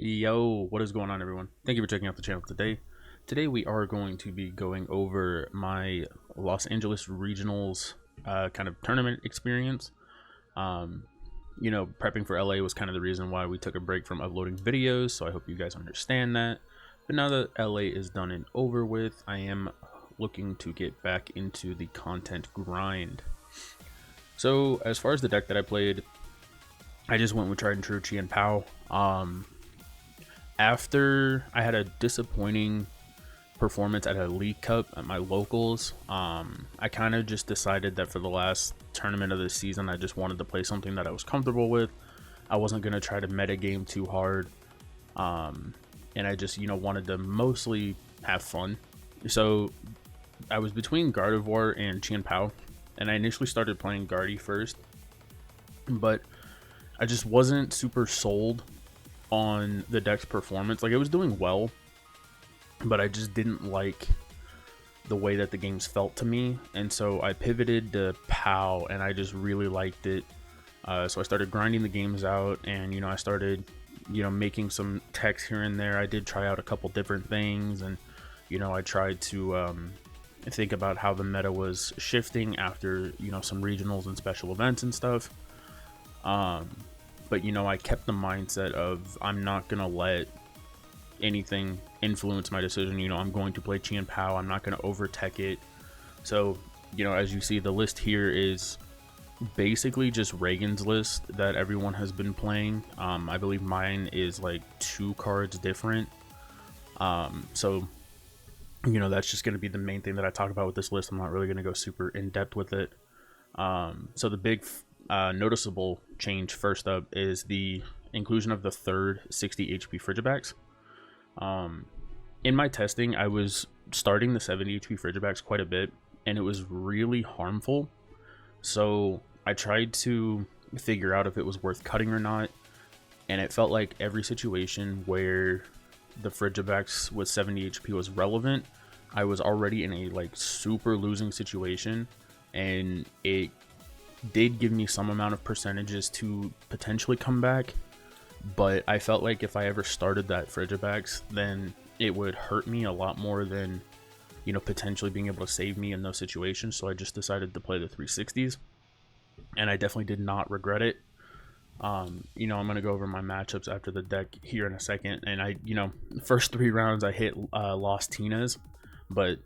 Yo, what is going on, everyone? Thank you for checking out the channel today. Today we are going to be going over my Los Angeles Regionals kind of tournament experience. Prepping for LA was kind of the reason why we took a break from uploading videos, so I hope you guys understand that. But now that LA is done and over with, I am looking to get back into the content grind. So as far as the deck that I played, I just went with tried and true Chien-Pao. After I had a disappointing performance at a League Cup at my locals, I kind of just decided that for the last tournament of the season, I just wanted to play something that I was comfortable with. I wasn't going to try to meta game too hard, and I just wanted to mostly have fun. So I was between Gardevoir and Chien-Pao, and I initially started playing Guardy first, but I just wasn't super sold on the deck's performance. Like, it was doing well, but I just didn't like the way that the games felt to me, and so I pivoted to POW, and I just really liked it. So I started grinding the games out, and I started making some techs here and there. I did try out a couple different things, and I tried to think about how the meta was shifting after some regionals and special events and stuff. But I kept the mindset of I'm not gonna let anything influence my decision. I'm going to play Chien-Pao. I'm not gonna over-tech it. So as you see, the list here is basically just Reagan's list that everyone has been playing. I believe mine is like 2 cards different. So that's just gonna be the main thing that I talk about with this list. I'm not really gonna go super in depth with it. So the big noticeable change first up is the inclusion of the third 60 HP Frigibax. In my testing, I was starting the 70 HP Frigibax quite a bit, and it was really harmful. So I tried to figure out if it was worth cutting or not, and it felt like every situation where the Frigibax with 70 HP was relevant, I was already in a super losing situation, and it did give me some amount of percentages to potentially come back, but I felt like if I ever started that Frigibax, then it would hurt me a lot more than potentially being able to save me in those situations. So I just decided to play the 360s, and I definitely did not regret it. I'm gonna go over my matchups after the deck here in a second, and I first 3 rounds I hit lost Tina's, but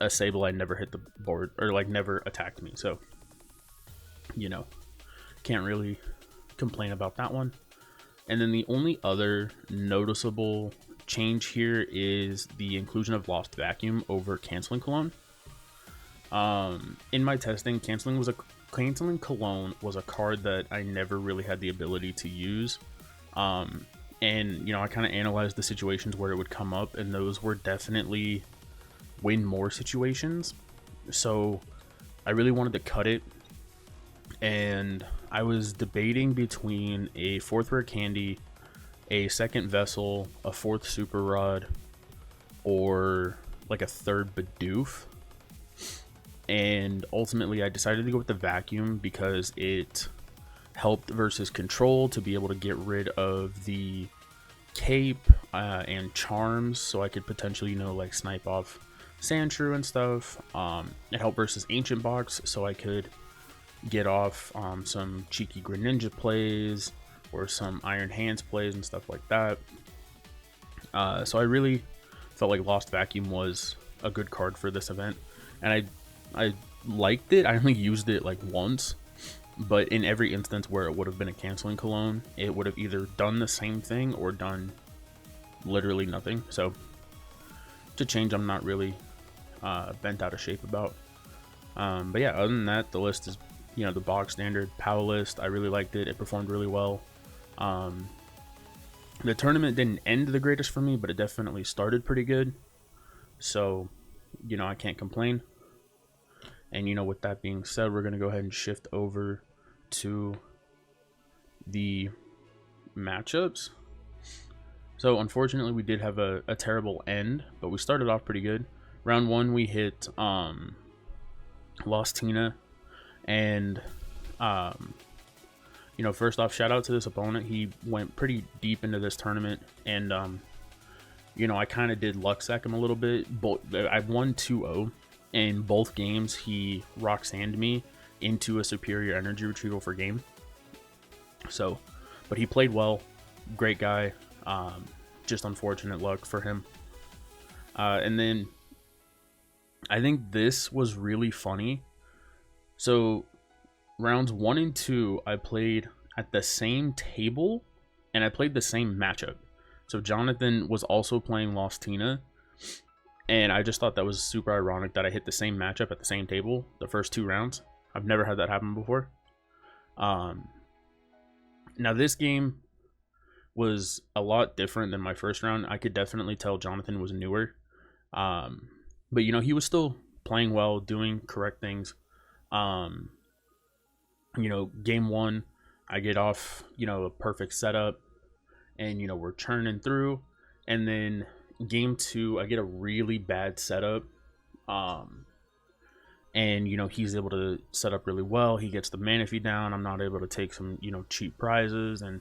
a Sableye never hit the board, or never attacked me, so can't really complain about that one. And then the only other noticeable change here is the inclusion of Lost Vacuum over Canceling Cologne. In my testing, Canceling Cologne was a card that I never really had the ability to use. And I kind of analyzed the situations where it would come up, and those were definitely win more situations. So I really wanted to cut it, and I was debating between a 4th Rare Candy, a 2nd Vessel, a 4th Super Rod, or a 3rd Bidoof. And ultimately I decided to go with the Vacuum because it helped versus Control to be able to get rid of the Cape and Charms, so I could potentially snipe off Sandshrew and stuff. It helped versus Ancient Box, so I could get off some cheeky Greninja plays or some Iron Hands plays and stuff like that. So I really felt like Lost Vacuum was a good card for this event, and I liked it. I only used it once, but in every instance where it would have been a Canceling Cologne, it would have either done the same thing or done literally nothing. So it's a change I'm not really bent out of shape about. But yeah, other than that, the list is the box standard POW list. I really liked it. It performed really well. The tournament didn't end the greatest for me, but it definitely started pretty good. So, I can't complain. And with that being said, we're going to go ahead and shift over to the matchups. So unfortunately, we did have a terrible end, but we started off pretty good. Round 1, we hit Lost Tina, and first off, shout out to this opponent. He went pretty deep into this tournament, and I kind of did luck sack him a little bit. I won 2-0 in both games. He rock sanded me into a superior energy retrieval for game. So, but he played well. Great guy. Just unfortunate luck for him. And then I think this was really funny. So rounds 1 and 2, I played at the same table and I played the same matchup. So Jonathan was also playing Lost Tina, and I just thought that was super ironic that I hit the same matchup at the same table the first 2 rounds. I've never had that happen before. Now this game was a lot different than my first round. I could definitely tell Jonathan was newer. But he was still playing well, doing correct things. Game 1, I get off, a perfect setup, and we're churning through. And then game 2, I get a really bad setup. And he's able to set up really well. He gets the Manaphy down. I'm not able to take some cheap prizes, and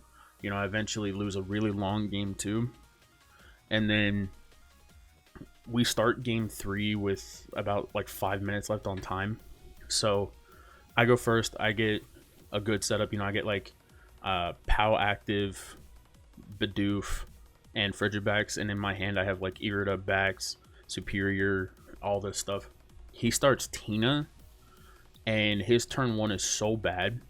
I eventually lose a really long game 2. And then we start game 3 with about like 5 minutes left on time. So I go first. I get a good setup. I get like POW Active, Bidoof, and Frigibax. And in my hand, I have like Irida, Bax, Superior, all this stuff. He starts Tina, and his turn 1 is so bad.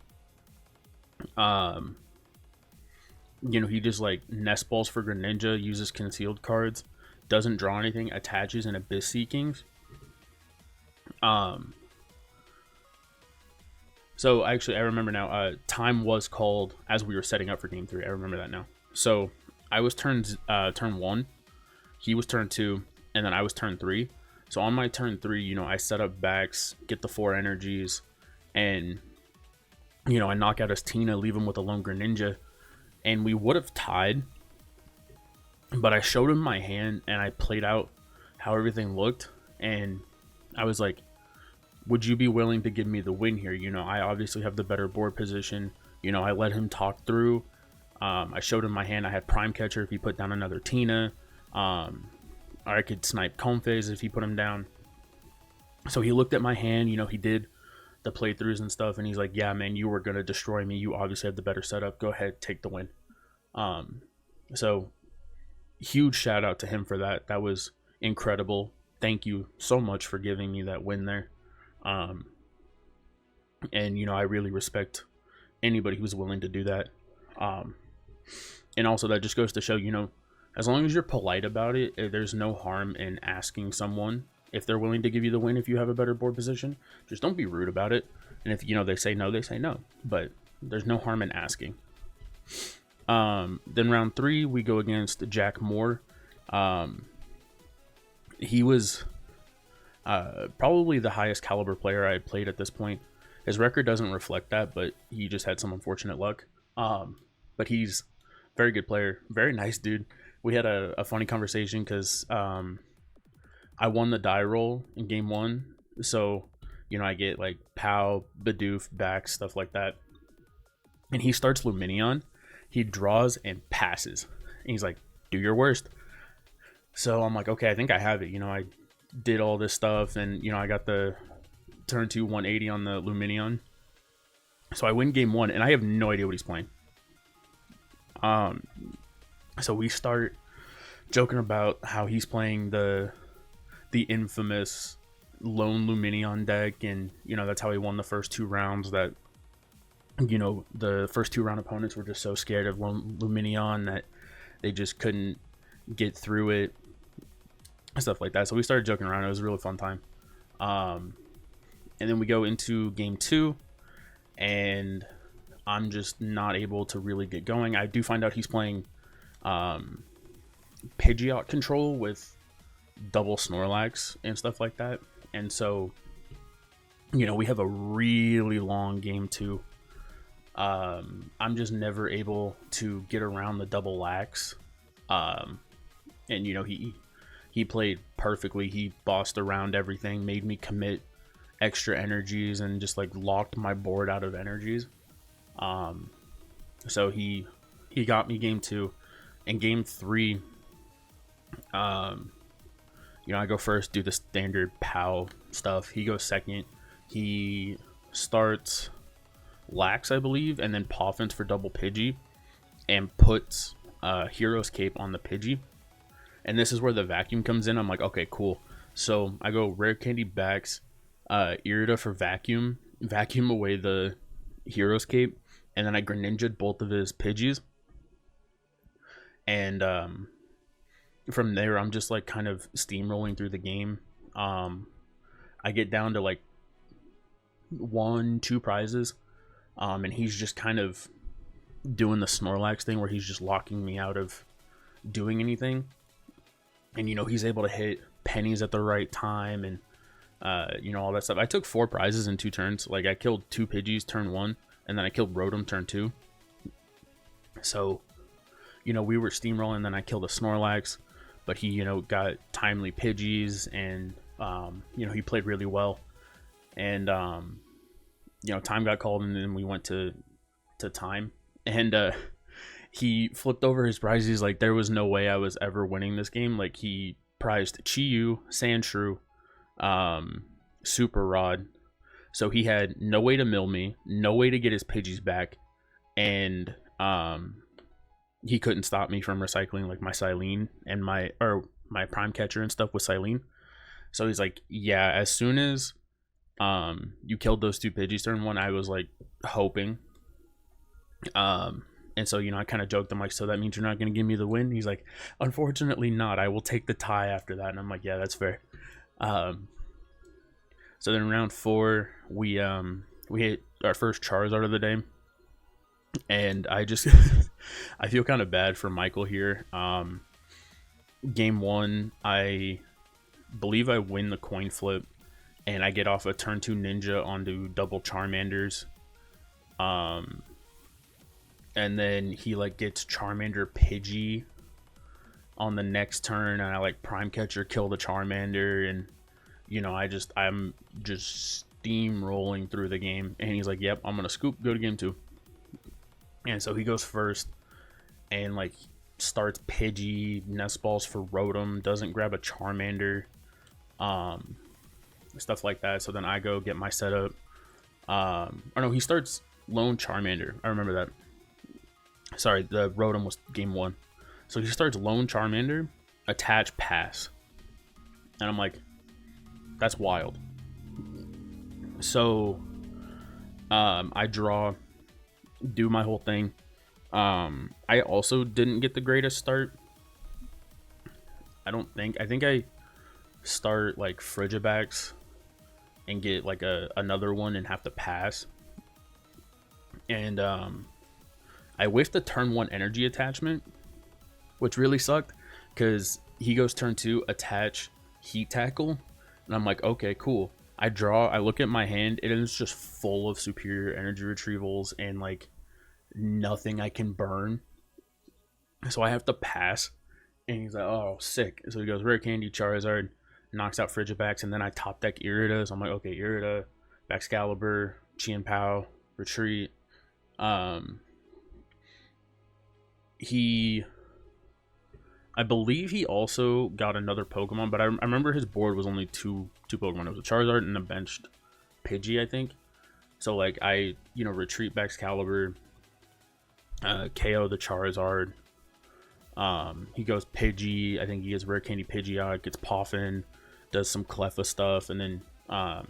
He just like nest balls for Greninja, uses concealed cards, doesn't draw anything, attaches and Abyss Seekings. So actually, I remember now. Time was called as we were setting up for game 3. I remember that now. So I was turn 1, he was turn 2, and then I was turn 3. So on my turn 3, I set up Bax, get the 4 energies, and I knock out his Tina, leave him with a lone Greninja, and we would have tied. But I showed him my hand, and I played out how everything looked, and I was like, would you be willing to give me the win here? I obviously have the better board position. I let him talk through. I showed him my hand. I had Prime Catcher if he put down another Tina. Or I could snipe Comb Phase if he put him down. So he looked at my hand. He did the playthroughs and stuff, and he's like, yeah, man, you were going to destroy me. You obviously had the better setup. Go ahead, take the win. So huge shout out to him for that. That was incredible. Thank you so much for giving me that win there. And I really respect anybody who's willing to do that. And also that just goes to show, as long as you're polite about it, there's no harm in asking someone if they're willing to give you the win if you have a better board position. Just don't be rude about it. And if they say no, they say no. But there's no harm in asking. Then round 3, we go against Jack Moore. He was probably the highest caliber player I had played at this point. His record doesn't reflect that, but he just had some unfortunate luck. But he's a very good player, very nice dude. We had a funny conversation because I won the die roll in game 1, so I get like POW, Bidoof, Bax, stuff like that. And he starts Lumineon. He draws and passes. And he's like, do your worst. So I'm like, okay, I think I have it. I did all this stuff, and I got the turn 2 180 on the Lumineon. So I win game 1, and I have no idea what he's playing. So we start joking about how he's playing the infamous lone Lumineon deck, and that's how he won the first 2 rounds. That the first 2 round opponents were just so scared of lone Lumineon that they just couldn't get through it, stuff like that. So we started joking around. It was a really fun time. And then we go into game 2, and I'm just not able to really get going. I do find out he's playing Pidgeot control with double Snorlax and stuff like that. And so, we have a really long game 2. I'm just never able to get around the double lax. And he played perfectly. He bossed around everything, made me commit extra energies, and just like locked my board out of energies. So he got me game 2. And game 3, I go first, do the standard POW stuff. He goes second. He starts Lax, I believe, and then Poffins for double Pidgey, and puts Hero's Cape on the Pidgey. And this is where the vacuum comes in. I'm like, okay, cool. So I go Rare Candy Bax, Irida for vacuum away the Hero's Cape, and then I Greninja'd both of his Pidgeys. And from there, I'm just like kind of steamrolling through the game. I get down to like 1-2 prizes, and he's just kind of doing the Snorlax thing where he's just locking me out of doing anything. And he's able to hit pennies at the right time, and all that stuff. I took 4 prizes in 2 turns. Like, I killed 2 Pidgeys turn 1, and then I killed Rotom turn 2. So we were steamrolling. Then I killed a Snorlax, but he got timely Pidgeys, and he played really well. And time got called, and then we went to time, and he flipped over his prizes. Like, there was no way I was ever winning this game. Like, he prized Chi-Yu, Sandshrew, Super Rod. So he had no way to mill me, no way to get his Pidgeys back, and he couldn't stop me from recycling like my Silene and my Prime Catcher and stuff with Silene. So he's like, yeah, as soon as you killed those 2 Pidgeys turn 1, I was like hoping. And so, I kind of joked. I'm like, so that means you're not going to give me the win? He's like, unfortunately not. I will take the tie after that. And I'm like, yeah, that's fair. So then round 4, we hit our first Charizard of the day. And I just, I feel kind of bad for Michael here. Game 1, I believe I win the coin flip. And I get off a turn 2 Ninja onto double Charmanders. And then he like gets Charmander Pidgey on the next turn, and I like Prime Catcher, kill the Charmander, and I'm just steamrolling through the game. And he's like, yep, I'm gonna scoop, go to game 2. And so he goes first and like starts Pidgey, nest balls for Rotom, doesn't grab a Charmander, stuff like that. So then I go get my setup. He starts Lone Charmander. I remember that. Sorry, the Rotom was game 1. So he starts Lone Charmander, attach, pass. And I'm like, that's wild. So I draw, do my whole thing. I also didn't get the greatest start. I think I start like Frigibax and get like another one and have to pass. And I whiffed the turn 1 energy attachment, which really sucked because he goes turn 2, attach, Heat Tackle, and I'm like, okay, cool. I draw, I look at my hand, and it's just full of superior energy retrievals and like nothing I can burn. So I have to pass, and he's like, oh, sick. So he goes Rare Candy, Charizard, knocks out Frigibax, and then I top deck Irida. So I'm like, okay, Irida, Baxcalibur, Chien-Pao, retreat. I believe he also got another Pokemon, but I remember his board was only two Pokemon. It was a Charizard and a benched Pidgey, I think. So like I, retreat Baxcalibur, KO the Charizard. He goes Pidgey. I think he gets Rare Candy Pidgeot, gets Poffin, does some Cleffa stuff, and then I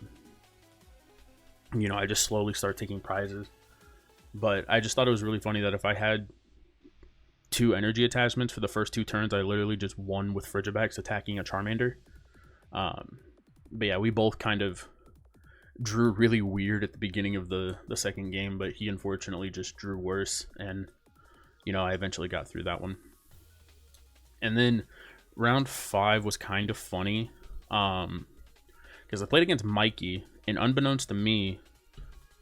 just slowly start taking prizes. But I just thought it was really funny that if I had 2 energy attachments for the first 2 turns, I literally just won with Frigibax attacking a Charmander. But yeah, we both kind of drew really weird at the beginning of the second game, but he unfortunately just drew worse, and I eventually got through that one. And then round 5 was kind of funny, because I played against Mikey, and unbeknownst to me,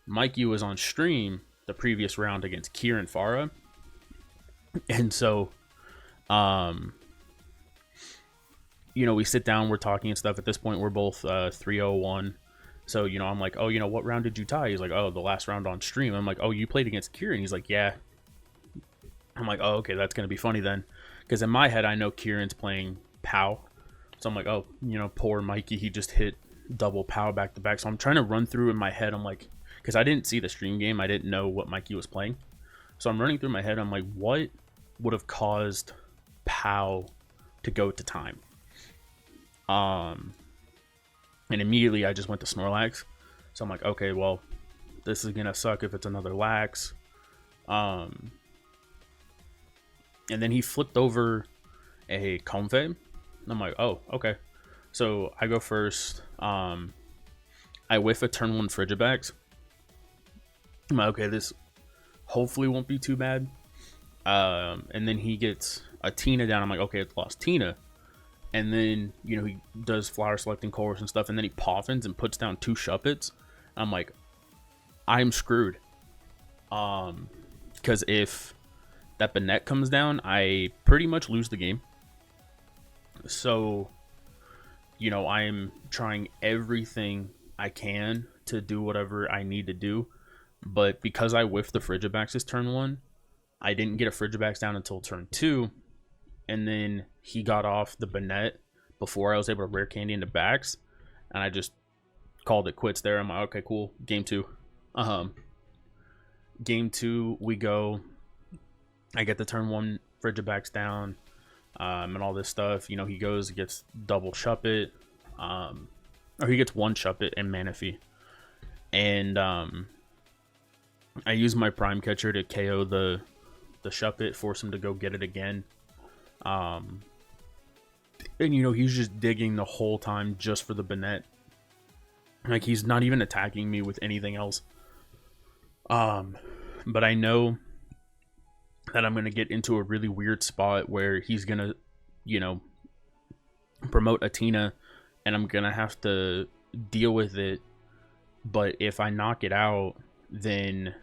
Mikey was on stream the previous round against Kieran Farah. And so, we sit down, we're talking and stuff. At this point, we're both 3-0-1. So, I'm like, oh, what round did you tie? He's like, oh, the last round on stream. I'm like, oh, you played against Kieran? He's like, yeah. I'm like, oh, okay, that's gonna be funny then, because in my head I know Kieran's playing Pow, so I'm like, oh, you know, poor Mikey, he just hit double Pow back to back. So I'm trying to run through in my head. I'm like, because I didn't see the stream game, I didn't know what Mikey was playing, so I'm running through my head. I'm like, what would have caused Pow to go to time? And immediately I just went to Snorlax. So I'm like, okay, well, this is gonna suck if it's another Lax. And then he flipped over a Comfey. And I'm like, oh, okay. So I go first. I whiff a turn 1 Frigibax. I'm like, okay, this hopefully won't be too bad. And then he gets a Tina down. I'm like, okay, it's lost Tina. And then, you know, he does flower selecting course and stuff, and then he poffins and puts down 2 Shuppets. I'm like, I'm screwed. Because if that Banette comes down, I pretty much lose the game. So, you know, I'm trying everything I can to do whatever I need to do. But because I whiffed the Frigibax's turn 1, I didn't get a Frigibax down until turn 2. And then he got off the Banette before I was able to rare candy into Bax. And I just called it quits there. I'm like, okay, cool. Game 2. Game 2, we go. I get the turn 1 Frigibax down. And all this stuff. You know, he goes, gets double Shuppet. Or he gets 1 Shuppet and Manaphy. And I use my Prime Catcher to KO the Shuppet, force him to go get it again. And you know, he's just digging the whole time just for the Banette. Like, he's not even attacking me with anything else. But I know that I'm gonna get into a really weird spot where he's gonna, you know, promote a Tina, and I'm gonna have to deal with it. But if I knock it out, then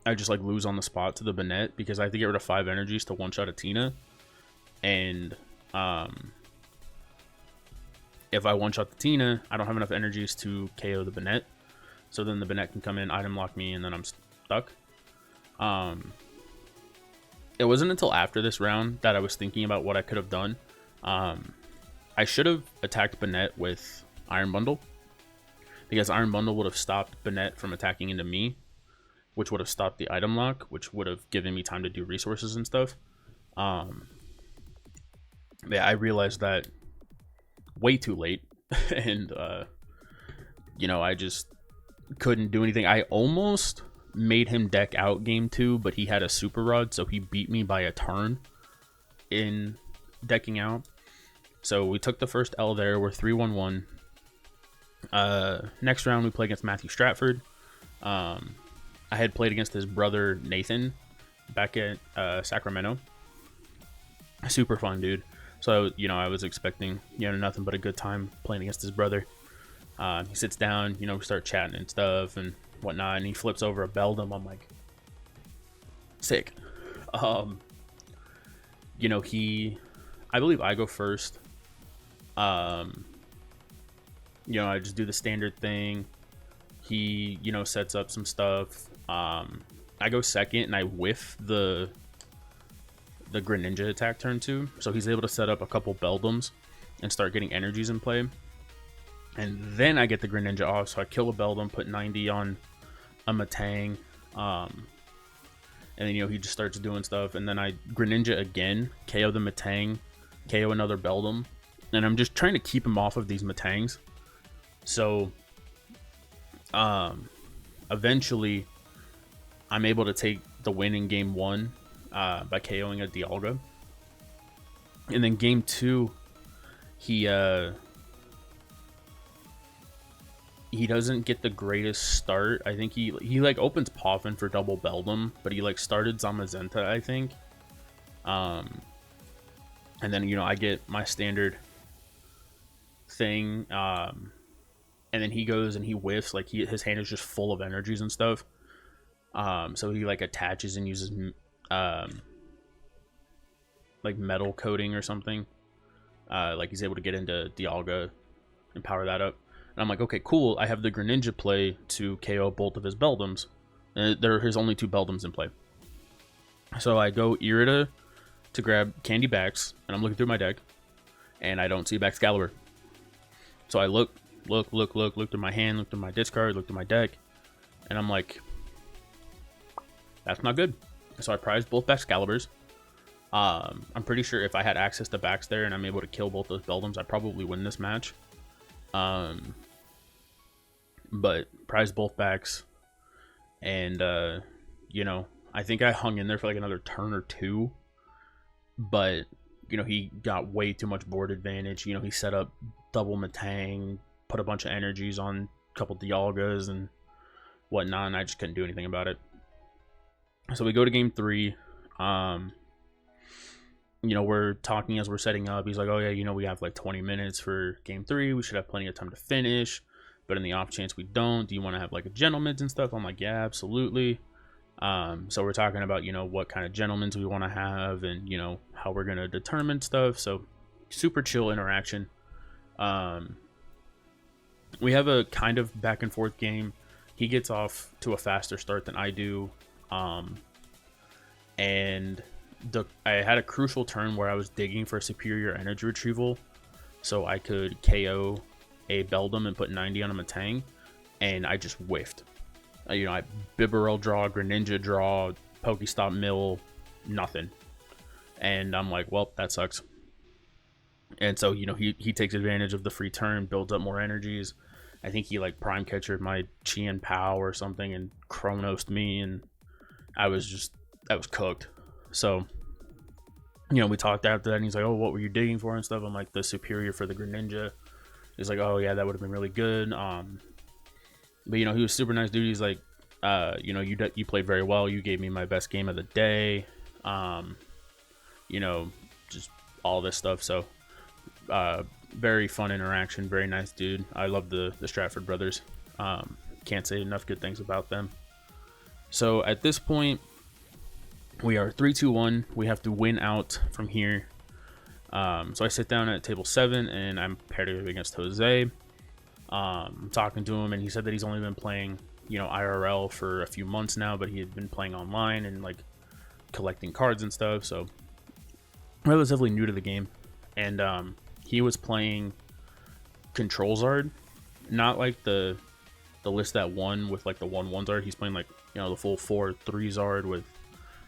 I just like lose on the spot to the Banette, because I have to get rid of 5 energies to one-shot a Tina. And if I one-shot the Tina, I don't have enough energies to KO the Banette. So then the Banette can come in, item lock me, and then I'm stuck. It wasn't until after this round that I was thinking about what I could have done. I should have attacked Banette with Iron Bundle, because Iron Bundle would have stopped Banette from attacking into me, which would have stopped the item lock, which would have given me time to do resources and stuff. Yeah, I realized that way too late. And, you know, I just couldn't do anything. I almost made him deck out game 2, but he had a Super Rod, so he beat me by a turn in decking out. So we took the first L there. We're 3-1-1. Next round, we play against Matthew Stratford. I had played against his brother Nathan back at Sacramento. Super fun dude. So, you know, I was expecting, you know, nothing but a good time playing against his brother. He sits down, you know, we start chatting and stuff and whatnot, and he flips over a Beldum. I'm like, sick. You know, I believe I go first. You know, I just do the standard thing. He, you know, sets up some stuff. I go second, and I whiff the Greninja attack turn 2. So he's able to set up a couple Beldums and start getting energies in play. And then I get the Greninja off, so I kill a Beldum, put 90 on a Matang. And then, you know, he just starts doing stuff. And then I Greninja again, KO the Matang, KO another Beldum. And I'm just trying to keep him off of these Matangs. So, eventually, I'm able to take the win in game 1 by KOing a Dialga. And then game 2, he doesn't get the greatest start. I think he like opens Poffin for double Beldum, but he like started Zamazenta, I think. And then, you know, I get my standard thing, and then he goes and he whiffs, like his hand is just full of energies and stuff. So he like attaches and uses like metal coating or something. Like he's able to get into Dialga and power that up. And I'm like, okay, cool. I have the Greninja play to KO both of his Beldums. And they're his only 2 Beldums in play. So I go Irida to grab Candy Bax, and I'm looking through my deck, and I don't see Baxcalibur. So I look through my hand, look through my discard, look through my deck, and I'm like, that's not good. So I prized both Baxcaliburs. I'm pretty sure if I had access to Bax there and I'm able to kill both those Beldums, I'd probably win this match. But prized both Bax, and you know, I think I hung in there for like another turn or two, but you know, he got way too much board advantage. You know, he set up double Matang, put a bunch of energies on a couple Dialgas and whatnot, and I just couldn't do anything about it. So we go to game 3. You know, we're talking as we're setting up. He's like, oh yeah, you know, we have like 20 minutes for game 3. We should have plenty of time to finish. But in the off chance we don't, do you want to have like a gentleman's and stuff? I'm like, yeah, absolutely. So we're talking about, you know, what kind of gentlemen's we want to have and, you know, how we're going to determine stuff. So super chill interaction. We have a kind of back and forth game. He gets off to a faster start than I do. And I had a crucial turn where I was digging for a superior energy retrieval so I could KO a Beldum and put 90 on a Matang, and I just whiffed. You know, I Bibarel draw, Greninja draw, Pokestop mill, nothing. And I'm like, well, that sucks. And so, you know, he takes advantage of the free turn, builds up more energies. I think he like prime catchered my Chien-Pao or something and Chronosed me, and I was cooked. So, you know, we talked after that, and he's like, oh, what were you digging for and stuff? I'm like, the superior for the Greninja. He's like, oh yeah, that would have been really good. But you know, he was super nice dude. He's like, you know, you played very well. You gave me my best game of the day. You know, just all this stuff. So, very fun interaction. Very nice dude. I love the Stratford brothers. Can't say enough good things about them. So at this point, we are 3-2-1. We have to win out from here. So I sit down at table 7 and I'm paired against Jose. I'm talking to him, and he said that he's only been playing, you know, IRL for a few months now, but he had been playing online and like collecting cards and stuff. So relatively new to the game. And he was playing Control Zard, not like the list that won with like the 1/1 Zard. He's playing like, you know, the full 4/3 Zard with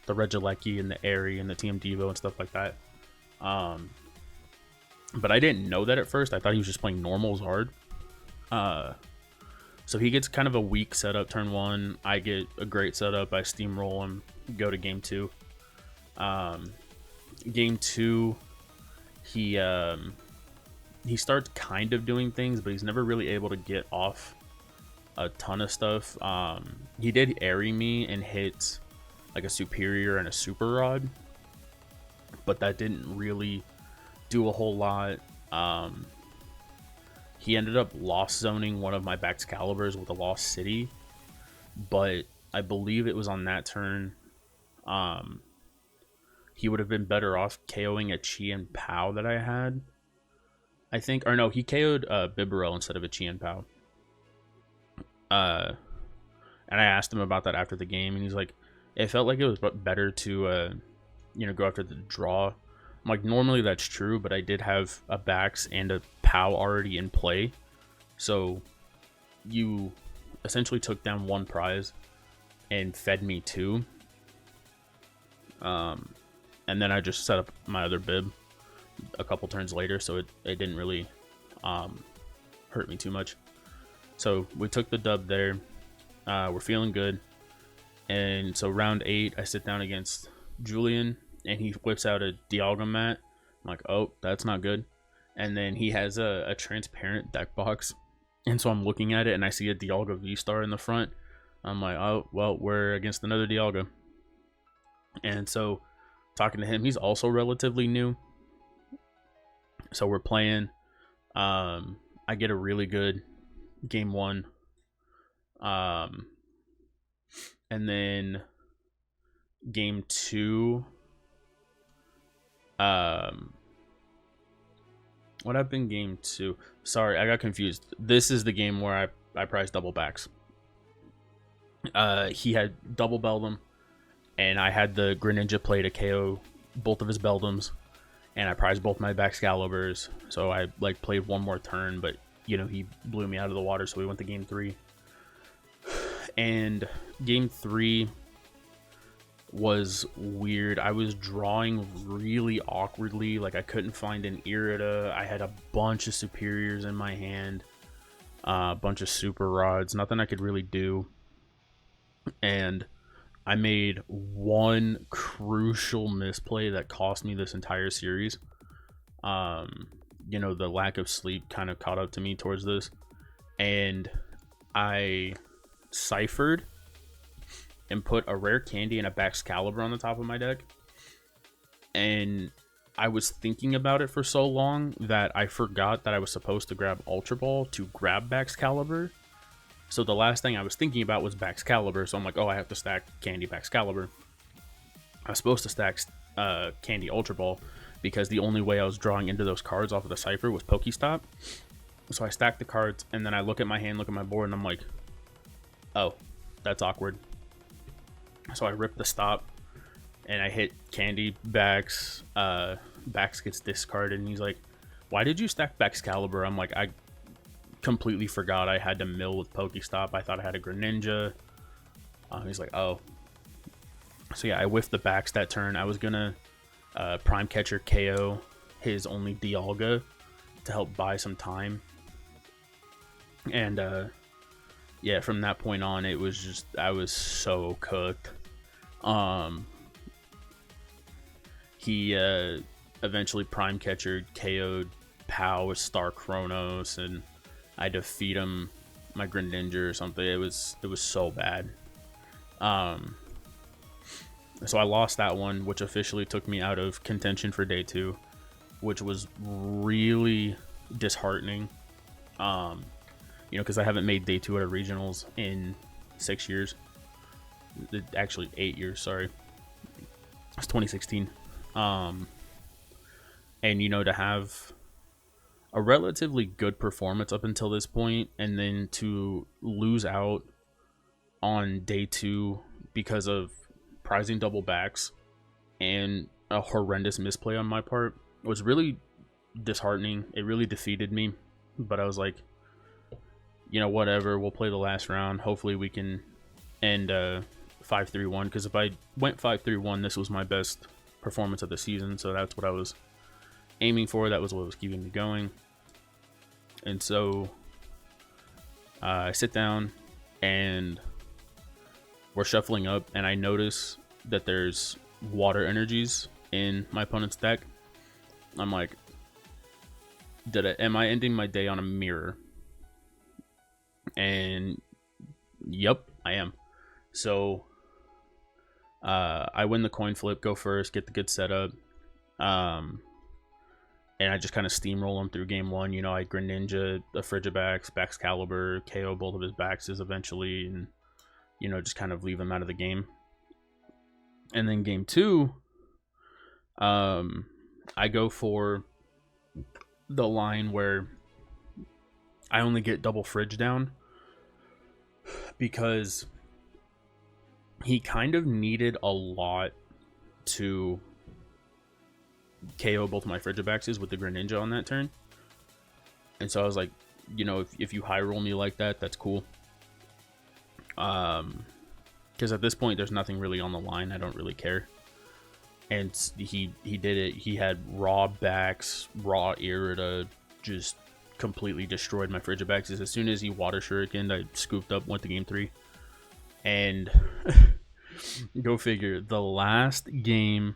the Regieleki and the Airy and the TM Devo and stuff like that. But I didn't know that at first. I thought he was just playing normal Zard. So he gets kind of a weak setup turn 1. I get a great setup. I steamroll him, go to game 2. Game 2, he starts kind of doing things, but he's never really able to get off a ton of stuff. He did Airy me and hit like a superior and a super rod, but that didn't really do a whole lot. He ended up lost zoning one of my Baxcaliburs with a Lost City, but I believe it was on that turn. He would have been better off KOing a Chien-Pao that I had, I think. Or no, he KO'd Bibarel instead of a Chien-Pao. And I asked him about that after the game, and he's like, it felt like it was better to, you know, go after the draw. I'm like, normally that's true, but I did have a Bax and a POW already in play. So you essentially took down one prize and fed me 2. And then I just set up my other bib a couple turns later, so it didn't really hurt me too much. So we took the dub there. We're feeling good. And so round 8, I sit down against Julian, and he whips out a Dialga mat. I'm like, oh, that's not good. And then he has a transparent deck box. And so I'm looking at it, and I see a Dialga V-Star in the front. I'm like, oh, well, we're against another Dialga. And so talking to him, he's also relatively new. So we're playing. I get a really good game 1. And then game 2. What happened game 2? Sorry, I got confused. This is the game where I priced double Bax. He had double Beldum, and I had the Greninja play to KO both of his Beldums, and I prized both my Baxcaliburs. So I like played one more turn, but you know, he blew me out of the water, so we went to game 3. And game 3 was weird. I was drawing really awkwardly. Like, I couldn't find an Irida. I had a bunch of superiors in my hand, a bunch of super rods, nothing I could really do. And I made one crucial misplay that cost me this entire series. You know, the lack of sleep kind of caught up to me towards this, and I ciphered and put a rare candy and a Baxcalibur on the top of my deck, and I was thinking about it for so long that I forgot that I was supposed to grab Ultra Ball to grab Baxcalibur. So the last thing I was thinking about was Baxcalibur, so I'm like, oh, I have to stack Candy Baxcalibur. I was supposed to stack Candy Ultra Ball, because the only way I was drawing into those cards off of the cipher was Pokestop. So I stacked the cards, and then I look at my hand, look at my board, and I'm like, oh, that's awkward. So I ripped the stop, and I hit Candy Bax. Bax gets discarded, and he's like, why did you stack Baxcalibur? I'm like, I completely forgot I had to mill with Pokestop. I thought I had a Greninja. He's like, oh. So yeah, I whiffed the Bax that turn. I was gonna Prime Catcher KO his only Dialga to help buy some time. And yeah, from that point on, it was just, I was so cooked. He eventually Prime Catcher KO'd Pow with Star Chronos, and I defeat him, my Greninja or something. It was so bad. So I lost that one, which officially took me out of contention for day 2, which was really disheartening. You know, because I haven't made day 2 at a regionals in 6 years. Actually, 8 years. Sorry, it's 2016. And you know, to have a relatively good performance up until this point, and then to lose out on day 2 because of prizing double backs and a horrendous misplay on my part was really disheartening. It really defeated me, but I was like, you know, whatever, we'll play the last round. Hopefully we can end 5-3-1, because if I went 5-3-1, this was my best performance of the season, so that's what I was aiming for. That was what was keeping me going. And so I sit down and we're shuffling up, and I notice that there's water energies in my opponent's deck. I'm like, am I ending my day on a mirror? And yep, I am. So I win the coin flip, go first, get the good setup, and I just kind of steamroll him through game 1. You know, I Greninja, a Frigibax, Baxcalibur, KO both of his Baxes eventually, and you know, just kind of leave him out of the game. And then game 2, I go for the line where I only get double Fridge down, because he kind of needed a lot to KO both my Frigibaxes with the Greninja on that turn. And so I was like, you know, if you high roll me like that, that's cool. Because at this point there's nothing really on the line. I don't really care. And he did it. He had raw Bax, raw Irida, just completely destroyed my Frigibaxes. As soon as he water shurikened, I scooped up, went to game 3. And go figure, the last game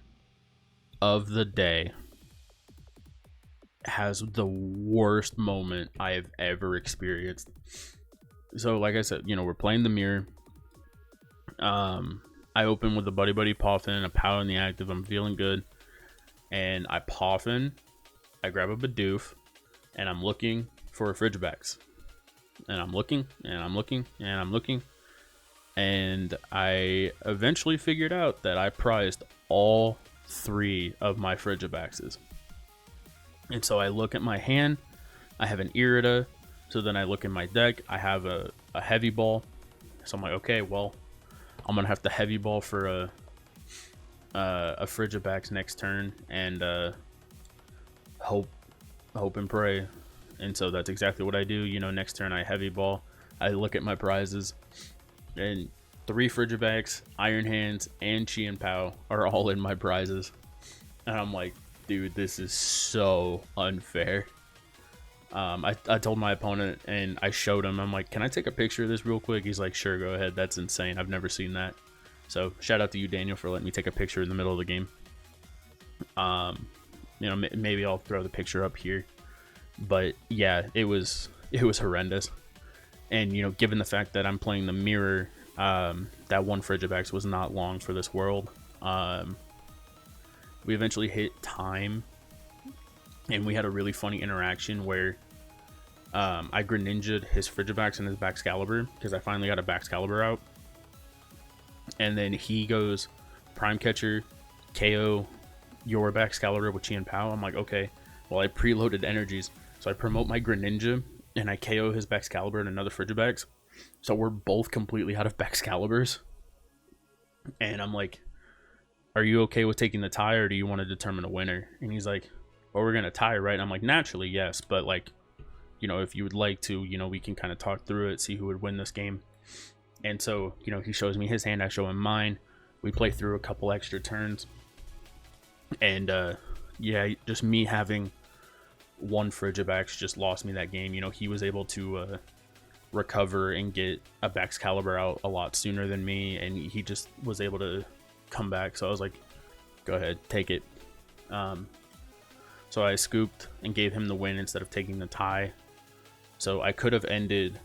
of the day has the worst moment I have ever experienced. So like I said, you know, we're playing the mirror. I open with a Buddy Buddy Poffin, a Pow in the active. I'm feeling good, and I Poffin. I grab a Bidoof, and I'm looking for a Frigibax, and I'm looking, and I'm looking, and I'm looking, and I eventually figured out that I prized all 3 of my Frigibaxes. And so I look at my hand, I have an Irida. So then I look in my deck, I have a heavy ball. So I'm like, okay, well, I'm gonna have to heavy ball for a Frigibax next turn and hope and pray. And so that's exactly what I do. You know, next turn I heavy ball. I look at my prizes, and 3 Frigibax, Iron Hands, and Chien-Pao are all in my prizes. And I'm like, dude, this is so unfair. I told my opponent and I showed him, I'm like, can I take a picture of this real quick? He's like, sure, go ahead. That's insane. I've never seen that. So shout out to you, Daniel, for letting me take a picture in the middle of the game. You know, maybe I'll throw the picture up here. But yeah, it was horrendous. And, you know, given the fact that I'm playing the mirror, that one Frigibax was not long for this world. We eventually hit time, and we had a really funny interaction where I Greninja'd his Frigibax and his Baxcalibur because I finally got a Baxcalibur out. And then he goes Prime Catcher, KO your Baxcalibur with Chien-Pao. I'm like, okay, well, I preloaded energies. So I promote my Greninja, and I KO his Baxcalibur and another Frigibax. So we're both completely out of Baxcaliburs. And I'm like, are you okay with taking the tie, or do you want to determine a winner? And he's like, well, we're going to tie, right? And I'm like, naturally, yes. But, like, you know, if you would like to, you know, we can kind of talk through it, see who would win this game. And so, you know, he shows me his hand, I show him mine. We play through a couple extra turns. And, yeah, just me having one Frigibax just lost me that game. You know, he was able to recover and get a Baxcalibur out a lot sooner than me, and he just was able to come back. So I was like, go ahead, take it. So I scooped and gave him the win instead of taking the tie. So I could have ended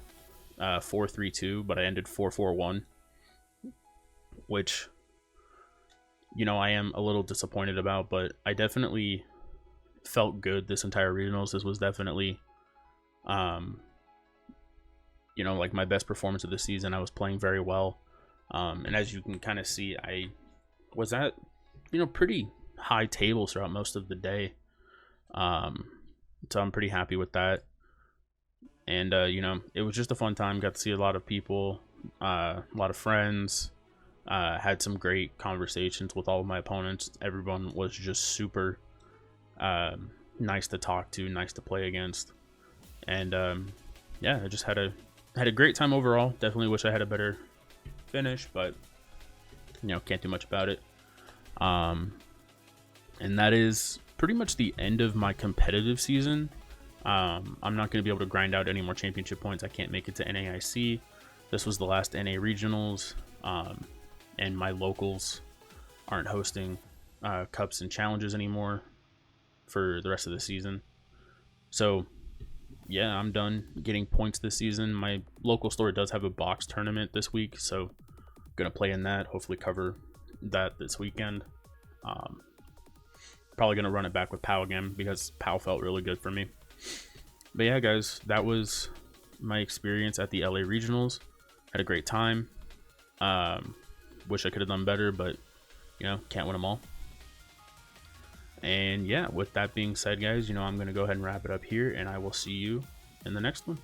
4-3-2, but I ended 4-4-1, which, you know, I am a little disappointed about, but I definitely felt good this entire regionals. This was definitely you know, like my best performance of the season. I was playing very well, and as you can kind of see, I was at, you know, pretty high tables throughout most of the day, so I'm pretty happy with that. And you know, it was just a fun time. Got to see a lot of people, a lot of friends, had some great conversations with all of my opponents. Everyone was just super nice to talk to, nice to play against. And yeah, I just had a great time overall. Definitely wish I had a better finish, but, you know, can't do much about it. And that is pretty much the end of my competitive season. I'm not going to be able to grind out any more championship points. I can't make it to NAIC. This was the last NA regionals, and my locals aren't hosting cups and challenges anymore for the rest of the season. So yeah, I'm done getting points this season. My local store does have a box tournament this week, so I'm gonna play in that, hopefully cover that this weekend. Probably gonna run it back with POW again because POW felt really good for me. But yeah, guys, that was my experience at the LA regionals. Had a great time. Wish I could have done better, but, you know, can't win them all. And yeah, with that being said, guys, you know, I'm going to go ahead and wrap it up here, and I will see you in the next one.